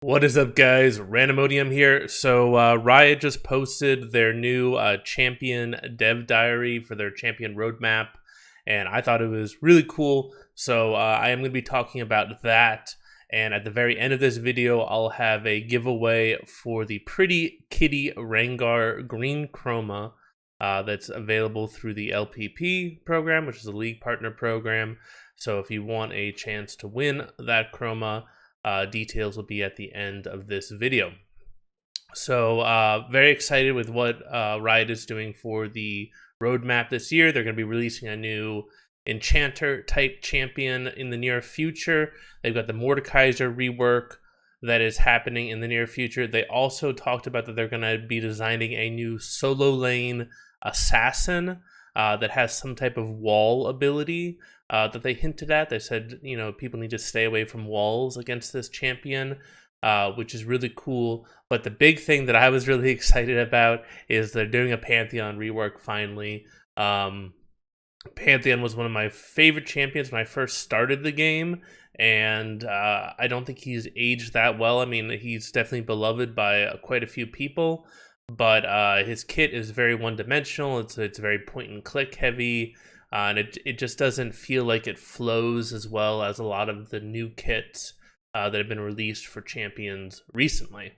What is up, guys? Randomodium here. So Riot just posted their new champion dev diary for their champion roadmap, and I thought it was really cool. So I am going to be talking about that, and at the very end of this video, I'll have a giveaway for the Pretty Kitty Rengar Green Chroma that's available through the LPP program, which is a league partner program. So if you want a chance to win that Chroma, details will be at the end of this video. So very excited with what Riot is doing for the roadmap this year. They're going to be releasing a new Enchanter type champion in the near future. They've got the Mordekaiser rework that is happening in the near future. They also talked about that they're going to be designing a new solo lane assassin that has some type of wall ability that they hinted at. They said, you know, people need to stay away from walls against this champion, which is really cool. But the big thing that I was really excited about is they're doing a Pantheon rework finally. Pantheon was one of my favorite champions when I first started the game, and I don't think he's aged that well. I mean, he's definitely beloved by quite a few people, but his kit is very one-dimensional. It's very point-and-click heavy, and it just doesn't feel like it flows as well as a lot of the new kits that have been released for champions recently.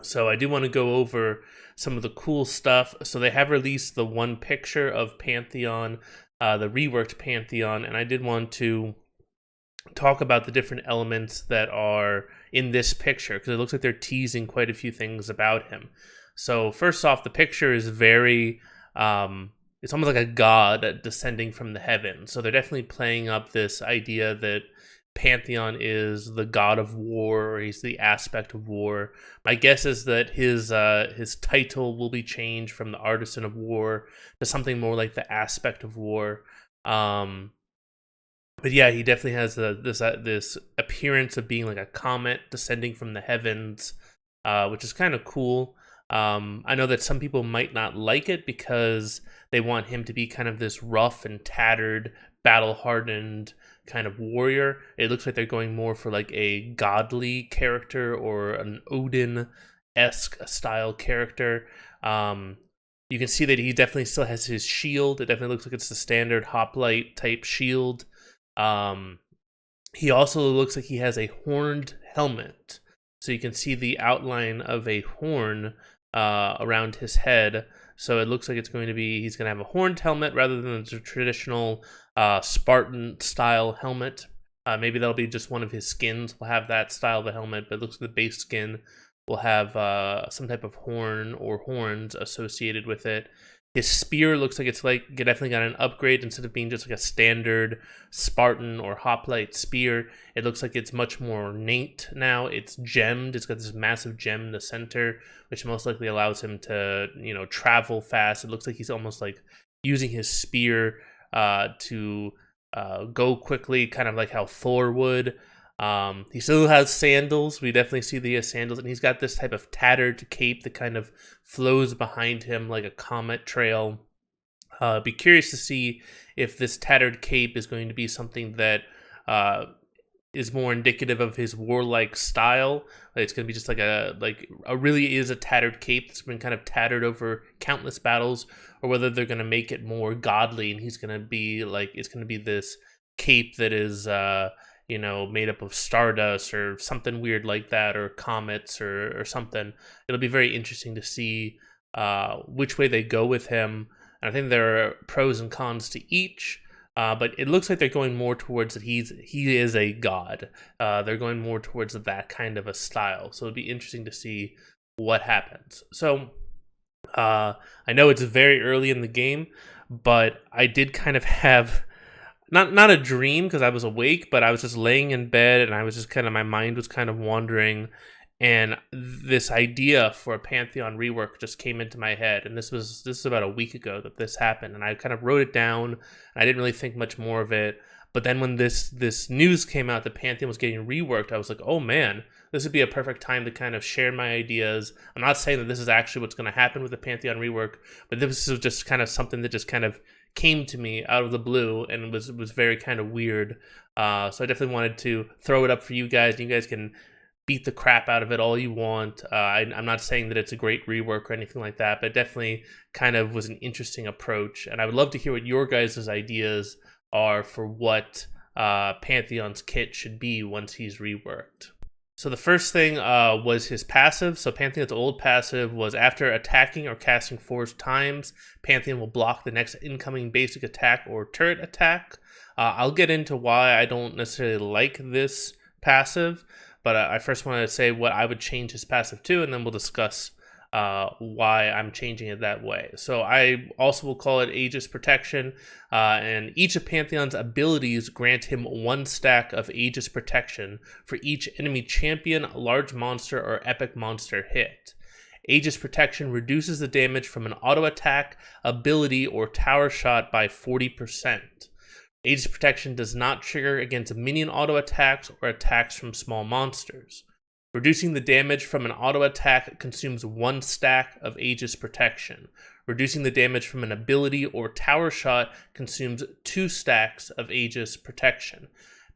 So I do want to go over some of the cool stuff. So they have released the one picture of Pantheon, the reworked Pantheon, and I did want to talk about the different elements that are in this picture, because it looks like they're teasing quite a few things about him. So first off, the picture is very, it's almost like a god descending from the heavens. So they're definitely playing up this idea that Pantheon is the god of war, or he's the aspect of war. My guess is that his title will be changed from the Artisan of War to something more like the aspect of war. But yeah, he definitely has this appearance of being like a comet descending from the heavens, which is kind of cool. I know that some people might not like it because they want him to be kind of this rough and tattered, battle-hardened kind of warrior. It looks like they're going more for like a godly character or an Odin-esque style character. You can see that he definitely still has his shield. It definitely looks like it's the standard hoplite type shield. He also looks like he has a horned helmet. So you can see the outline of a horn around his head. So it looks like it's going to be, he's going to have a horned helmet rather than the traditional Spartan style helmet. Maybe that'll be just one of his skins will have that style of a helmet, but it looks like the base skin will have some type of horn or horns associated with it. His spear looks like it's like definitely got an upgrade. Instead of being just like a standard Spartan or hoplite spear, it looks like it's much more ornate now. It's gemmed. It's got this massive gem in the center, which most likely allows him to, you know, travel fast. It looks like he's almost like using his spear to go quickly, kind of like how Thor would. He still has sandals. We definitely see the sandals, and he's got this type of tattered cape that kind of flows behind him like a comet trail. Be curious to see if this tattered cape is going to be something that is more indicative of his warlike style. It's going to be just like a really is a tattered cape that's been kind of tattered over countless battles, or whether they're going to make it more godly, and he's going to be like, it's going to be this cape that is you know, made up of stardust or something weird like that, or comets or something. It'll be very interesting to see which way they go with him. And I think there are pros and cons to each, but it looks like they're going more towards that he is a god. They're going more towards that kind of a style. So it'll be interesting to see what happens. So I know it's very early in the game, but I did kind of have not a dream because I was awake, but I was just laying in bed and I was just kind of, my mind was kind of wandering, and this idea for a Pantheon rework just came into my head. And this is about a week ago that this happened, and I kind of wrote it down, and I didn't really think much more of it. But then when this news came out that Pantheon was getting reworked, I was like, oh man, this would be a perfect time to kind of share my ideas. I'm not saying that this is actually what's going to happen with the Pantheon rework, but this is just kind of something that just kind of came to me out of the blue and was very kind of weird. So I definitely wanted to throw it up for you guys. You guys can beat the crap out of it all you want. I'm not saying that it's a great rework or anything like that, but it definitely kind of was an interesting approach. And I would love to hear what your guys' ideas are for what Pantheon's kit should be once he's reworked. So the first thing was his passive. So Pantheon's old passive was after attacking or casting 4 times, Pantheon will block the next incoming basic attack or turret attack. I'll get into why I don't necessarily like this passive, but I first want to say what I would change his passive to, and then we'll discuss why I'm changing it that way. So I also will call it Aegis Protection, and each of Pantheon's abilities grant him 1 stack of Aegis Protection for each enemy champion, large monster, or epic monster hit. Aegis Protection reduces the damage from an auto attack, ability, or tower shot by 40%. Aegis Protection does not trigger against minion auto attacks or attacks from small monsters. Reducing the damage from an auto attack consumes 1 stack of Aegis Protection. Reducing the damage from an ability or tower shot consumes 2 stacks of Aegis Protection.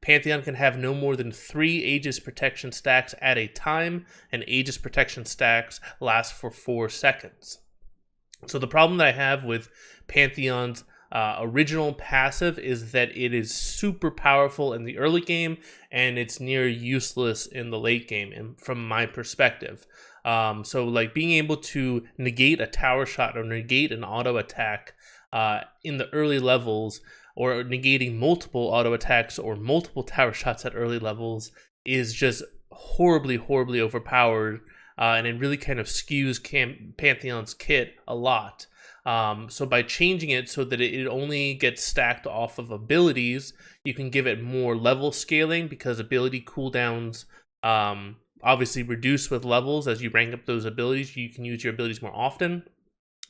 Pantheon can have no more than 3 Aegis Protection stacks at a time, and Aegis Protection stacks last for 4 seconds. So the problem that I have with Pantheon's original passive is that it is super powerful in the early game and it's near useless in the late game, and from my perspective. So like being able to negate a tower shot or negate an auto attack in the early levels, or negating multiple auto attacks or multiple tower shots at early levels, is just horribly overpowered, and it really kind of skews Pantheon's kit a lot. So by changing it so that it only gets stacked off of abilities, you can give it more level scaling, because ability cooldowns obviously reduce with levels. As you rank up those abilities, you can use your abilities more often.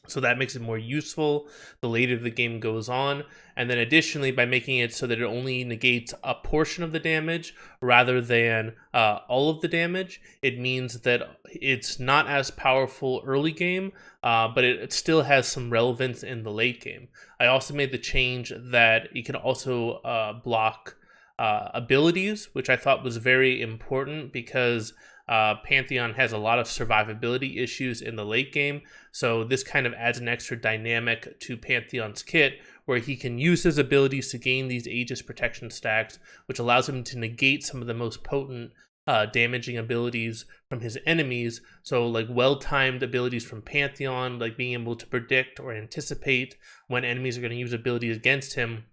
So that makes it more useful the later the game goes on. And then additionally, by making it so that it only negates a portion of the damage rather than all of the damage, it means that it's not as powerful early game, but it still has some relevance in the late game. I also made the change that you can also block abilities, which I thought was very important, because Pantheon has a lot of survivability issues in the late game, so this kind of adds an extra dynamic to Pantheon's kit, where he can use his abilities to gain these Aegis Protection stacks, which allows him to negate some of the most potent damaging abilities from his enemies. So like well-timed abilities from Pantheon, like being able to predict or anticipate when enemies are going to use abilities against him,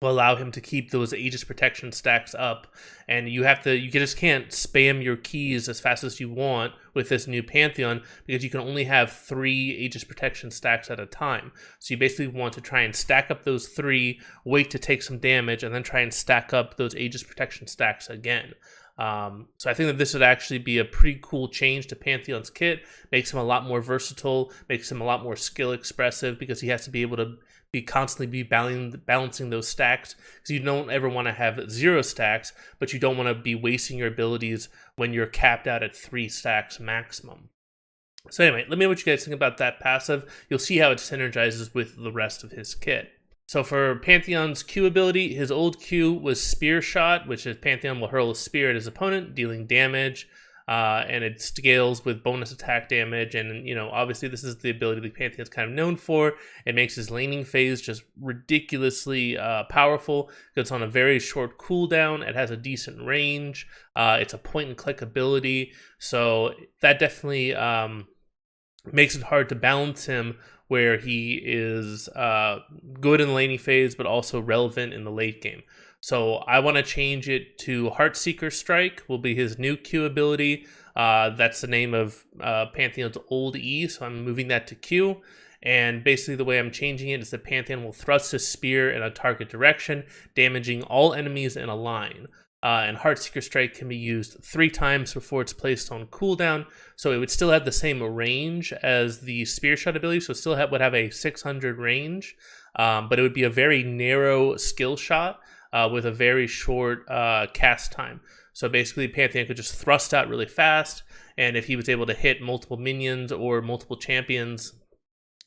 will allow him to keep those Aegis Protection stacks up. And you just can't spam your keys as fast as you want with this new Pantheon, because you can only have 3 Aegis Protection stacks at a time. So you basically want to try and stack up those 3, wait to take some damage, and then try and stack up those Aegis Protection stacks again. So I think that this would actually be a pretty cool change to Pantheon's kit. Makes him a lot more versatile, makes him a lot more skill expressive, because he has to be able to constantly balancing those stacks, because you don't ever want to have 0 stacks, but you don't want to be wasting your abilities when you're capped out at 3 stacks maximum. So anyway, let me know what you guys think about that passive. You'll see how it synergizes with the rest of his kit. So for Pantheon's Q ability, his old Q was Spear Shot, which is Pantheon will hurl a spear at his opponent, dealing damage. And it scales with bonus attack damage, and obviously this is the ability that Pantheon's kind of known for. It makes his laning phase just ridiculously powerful, because it's on a very short cooldown. It has a decent range. It's a point and click ability, so that definitely makes it hard to balance him, where he is good in the laning phase but also relevant in the late game. So I want to change it to Heartseeker Strike, will be his new Q ability. That's the name of Pantheon's old E, so I'm moving that to Q. And basically the way I'm changing it is that Pantheon will thrust his spear in a target direction, damaging all enemies in a line. And Heartseeker Strike can be used 3 times before it's placed on cooldown, so it would still have the same range as the Spear Shot ability, so it still would have a 600 range, but it would be a very narrow skill shot with a very short cast time. So basically Pantheon could just thrust out really fast, and if he was able to hit multiple minions or multiple champions,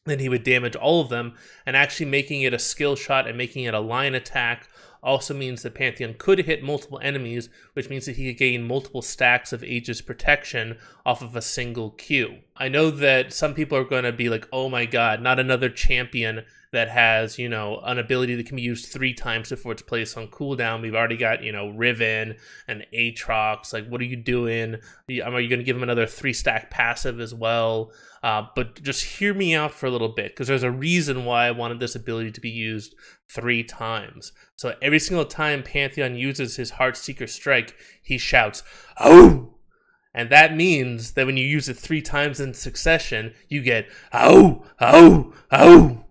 then he would damage all of them, and actually making it a skill shot and making it a line attack also means that Pantheon could hit multiple enemies, which means that he could gain multiple stacks of Aegis protection off of a single Q. I know that some people are going to be like, oh my god, not another champion that has, you know, an ability that can be used 3 times before it's placed on cooldown. We've already got, you know, Riven and Aatrox. Like, what are you doing? Are you going to give him another 3-stack passive as well? But just hear me out for a little bit, because there's a reason why I wanted this ability to be used 3 times. So every single time Pantheon uses his Heartseeker Strike, he shouts, "Oh!" And that means that when you use it 3 times in succession, you get, "Oh! Oh! Oh!"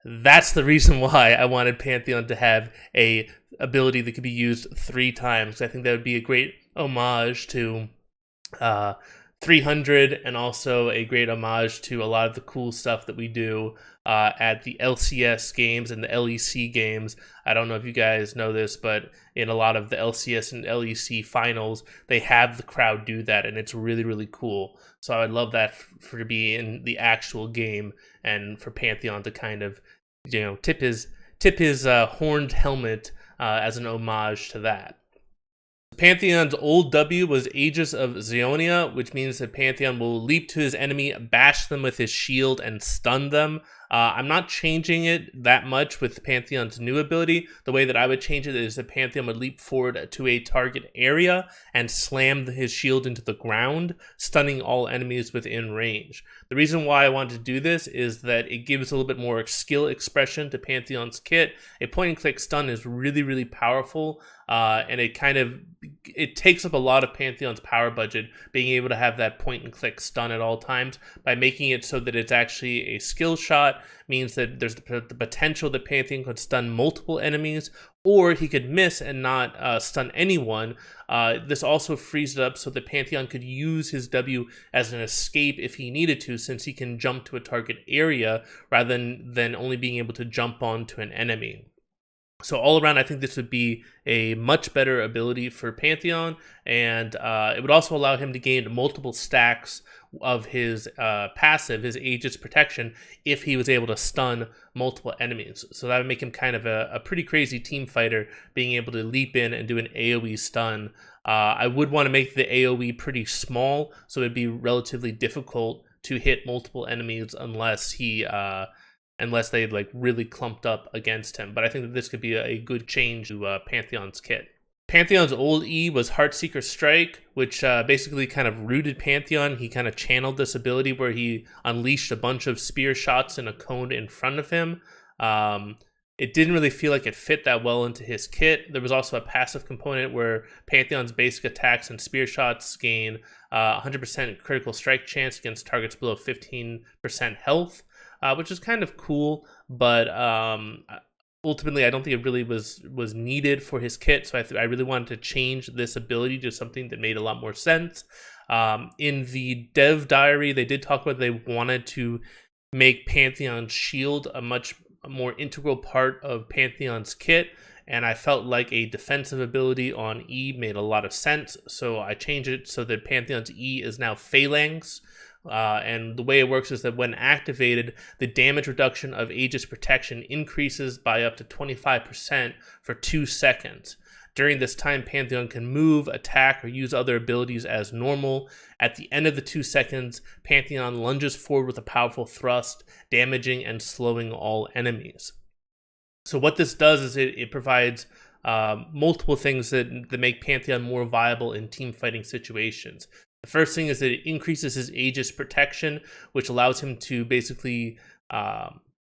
That's the reason why I wanted Pantheon to have a ability that could be used 3 times. I think that would be a great homage to 300, and also a great homage to a lot of the cool stuff that we do at the LCS games and the LEC games. I don't know if you guys know this, but in a lot of the LCS and LEC finals, they have the crowd do that, and it's really, really cool. So I would love that for to be in the actual game, and for Pantheon to kind of, you know, tip his horned helmet as an homage to that. Pantheon's old W was Aegis of Zionia, which means that Pantheon will leap to his enemy, bash them with his shield, and stun them. I'm not changing it that much with Pantheon's new ability. The way that I would change it is that Pantheon would leap forward to a target area and slam his shield into the ground, stunning all enemies within range. The reason why I wanted to do this is that it gives a little bit more skill expression to Pantheon's kit. A point-and-click stun is really, really powerful, and it takes up a lot of Pantheon's power budget, being able to have that point-and-click stun at all times. By making it so that it's actually a skill shot, means that there's the potential that Pantheon could stun multiple enemies, or he could miss and not stun anyone. This also frees it up so that Pantheon could use his W as an escape if he needed to, since he can jump to a target area rather than only being able to jump onto an enemy. So all around, I think this would be a much better ability for Pantheon, and it would also allow him to gain multiple stacks of his passive, his Aegis protection, if he was able to stun multiple enemies. So that would make him kind of a pretty crazy team fighter, being able to leap in and do an AoE stun. I would want to make the AoE pretty small, so it'd be relatively difficult to hit multiple enemies unless they like really clumped up against him. But I think that this could be a good change to Pantheon's kit. Pantheon's old E was Heartseeker Strike, which basically kind of rooted Pantheon. He kind of channeled this ability where he unleashed a bunch of spear shots in a cone in front of him. It didn't really feel like it fit that well into his kit. There was also a passive component where Pantheon's basic attacks and spear shots gain 100% critical strike chance against targets below 15% health, which is kind of cool, but ultimately I don't think it really was needed for his kit. So I really wanted to change this ability to something that made a lot more sense. In the dev diary, they did talk about they wanted to make Pantheon's shield a much more integral part of Pantheon's kit, and I felt like a defensive ability on E made a lot of sense, so I changed it so that Pantheon's E is now Phalanx. And the way it works is that when activated, the damage reduction of Aegis protection increases by up to 25% for 2 seconds. During this time, Pantheon can move, attack, or use other abilities as normal. At the end of the 2 seconds, Pantheon lunges forward with a powerful thrust, damaging and slowing all enemies. So what this does is it provides multiple things that make Pantheon more viable in team fighting situations. The first thing is that it increases his Aegis protection, which allows him to basically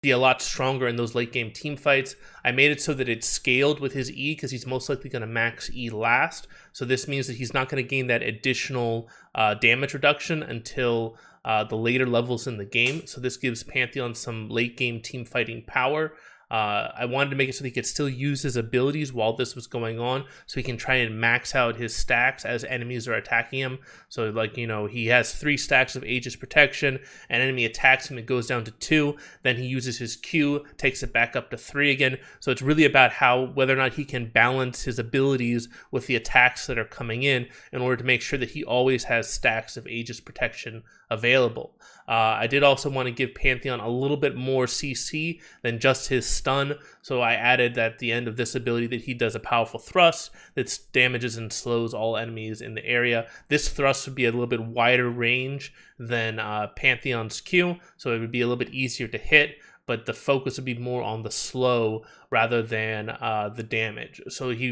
be a lot stronger in those late game team fights. I made it so that it's scaled with his E because he's most likely going to max E last. So this means that he's not going to gain that additional damage reduction until the later levels in the game. So this gives Pantheon some late game team fighting power. I wanted to make it so that he could still use his abilities while this was going on, so he can try and max out his stacks as enemies are attacking him. So like, you know, he has 3 stacks of Aegis protection, an enemy attacks him, it goes down to 2, then he uses his Q, takes it back up to 3 again. So it's really about whether or not he can balance his abilities with the attacks that are coming in order to make sure that he always has stacks of Aegis protection available. I did also want to give Pantheon a little bit more CC than just his stun. So I added at the end of this ability that he does a powerful thrust that damages and slows all enemies in the area. This thrust would be a little bit wider range than Pantheon's Q, so it would be a little bit easier to hit, but the focus would be more on the slow rather than the damage. So he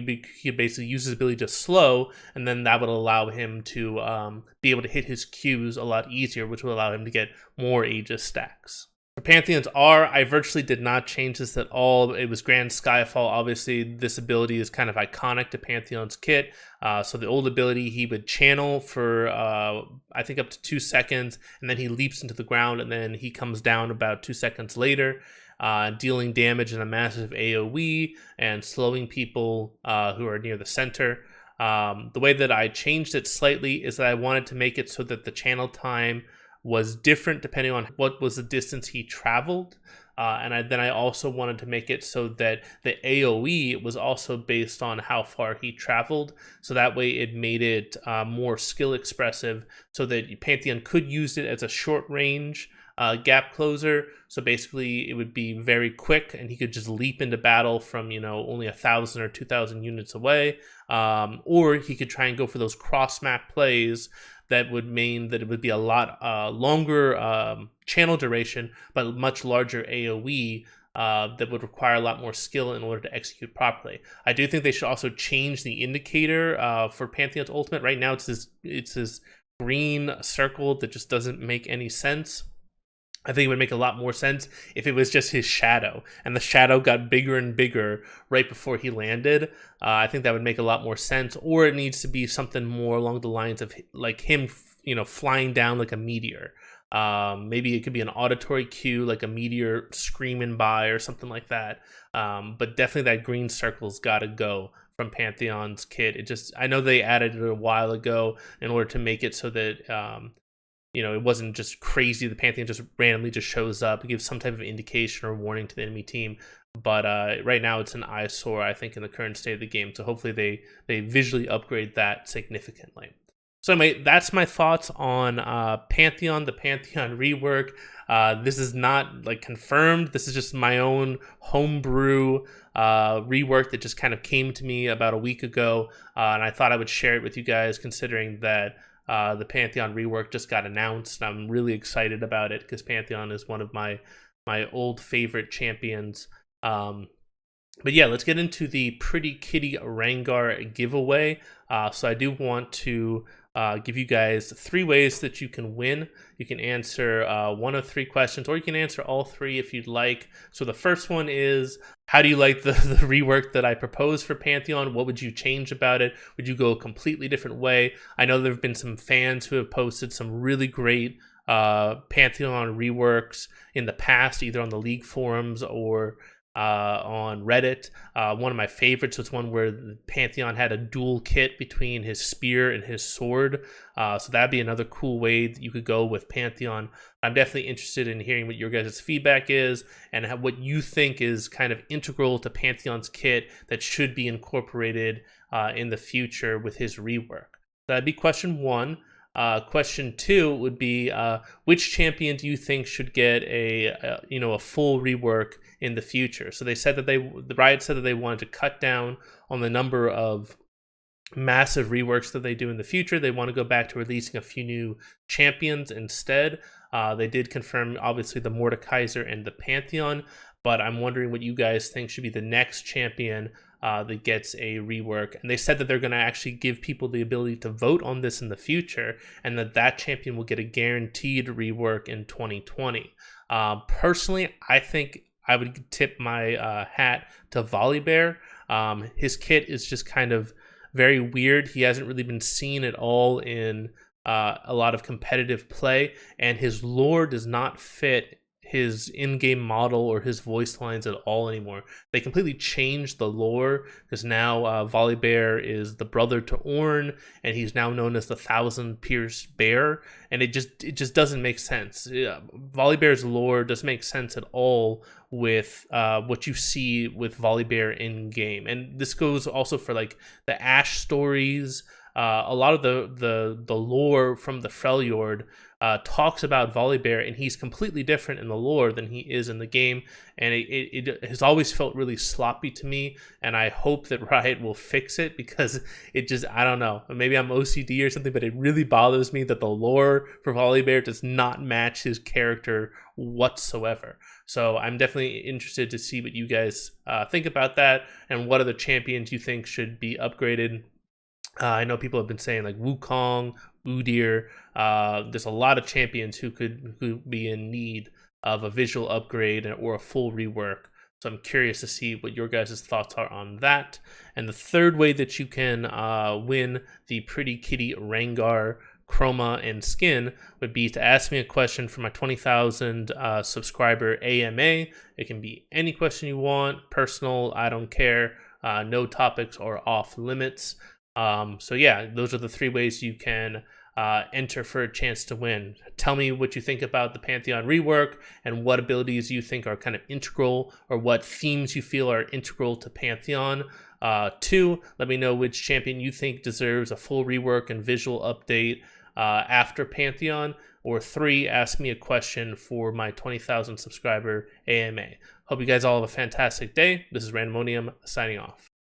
basically use his ability to slow, and then that would allow him to be able to hit his Qs a lot easier, which would allow him to get more Aegis stacks. For Pantheon's R, I virtually did not change this at all. It was Grand Skyfall. Obviously, this ability is kind of iconic to Pantheon's kit. So the old ability, he would channel for, I think, up to 2 seconds, and then he leaps into the ground, and then he comes down about 2 seconds later, dealing damage in a massive AoE and slowing people who are near the center. The way that I changed it slightly is that I wanted to make it so that the channel time was different depending on what was the distance he traveled. Then I also wanted to make it so that the AoE was also based on how far he traveled. So that way it made it more skill expressive so that Pantheon could use it as a short range gap closer. So basically it would be very quick and he could just leap into battle from, only 1,000 or 2,000 units away. Or he could try and go for those cross map plays that would mean that it would be a lot longer channel duration, but much larger AoE that would require a lot more skill in order to execute properly. I do think they should also change the indicator for Pantheon's ultimate. Right now it's this green circle that just doesn't make any sense. I think it would make a lot more sense if it was just his shadow, and the shadow got bigger and bigger right before he landed. I think that would make a lot more sense, or it needs to be something more along the lines of like him, flying down like a meteor. Maybe it could be an auditory cue, like a meteor screaming by or something like that. But definitely that green circle's got to go from Pantheon's kit. I know they added it a while ago in order to make it so that it wasn't just crazy. The Pantheon just randomly just shows up. It gives some type of indication or warning to the enemy team. But right now it's an eyesore, I think, in the current state of the game. So hopefully they visually upgrade that significantly. So anyway, that's my thoughts on Pantheon, the Pantheon rework. This is not confirmed. This is just my own homebrew rework that just kind of came to me about a week ago. And I thought I would share it with you guys, considering that the Pantheon rework just got announced. I'm really excited about it because Pantheon is one of my old favorite champions. But yeah, let's get into the Pretty Kitty Rengar giveaway. So I do want to give you guys 3 ways that you can win. You can answer 1 of 3 questions, or you can answer all 3 if you'd like. So the first one is, how do you like the rework that I proposed for Pantheon? What would you change about it? Would you go a completely different way? I know there have been some fans who have posted some really great Pantheon reworks in the past, either on the League forums or on Reddit. One of my favorites was one where Pantheon had a dual kit between his spear and his sword. So that'd be another cool way that you could go with Pantheon. I'm definitely interested in hearing what your guys' feedback is and what you think is kind of integral to Pantheon's kit that should be incorporated in the future with his rework. That'd be question 1. Question 2 would be, which champion do you think should get a full rework in the future? So they said that the Riot said that they wanted to cut down on the number of massive reworks that they do in the future. They want to go back to releasing a few new champions instead. They did confirm, obviously, the Mordekaiser and the Pantheon, but I'm wondering what you guys think should be the next champion that gets a rework. And they said that they're going to actually give people the ability to vote on this in the future, and that champion will get a guaranteed rework in 2020. Personally, I think I would tip my hat to Volibear. His kit is just kind of very weird. He hasn't really been seen at all in a lot of competitive play, and his lore does not fit his in-game model or his voice lines at all anymore. They completely changed the lore because now Volibear is the brother to Ornn, and he's now known as the Thousand Pierce Bear, and it just doesn't make sense. Volibear's lore doesn't make sense at all with what you see with Volibear in game, and this goes also for like the Ashe stories. A lot of the lore from the Freljord talks about Volibear, and he's completely different in the lore than he is in the game, and it has always felt really sloppy to me, and I hope that Riot will fix it, because it just, I don't know, maybe I'm OCD or something, but it really bothers me that the lore for Volibear does not match his character whatsoever. So I'm definitely interested to see what you guys think about that, and what other champions you think should be upgraded. I know people have been saying like Wukong, Udyr. There's a lot of champions who could be in need of a visual upgrade or a full rework. So I'm curious to see what your guys' thoughts are on that. And the third way that you can win the Pretty Kitty Rengar Chroma and skin would be to ask me a question for my 20,000 subscriber AMA. It can be any question you want, personal, I don't care, no topics or off limits. So yeah, those are the three ways you can enter for a chance to win. Tell me what you think about the Pantheon rework, and what abilities you think are kind of integral, or what themes you feel are integral to Pantheon. 2, let me know which champion you think deserves a full rework and visual update after Pantheon. Or 3, ask me a question for my 20,000 subscriber AMA. Hope you guys all have a fantastic day. This is Randomonium signing off.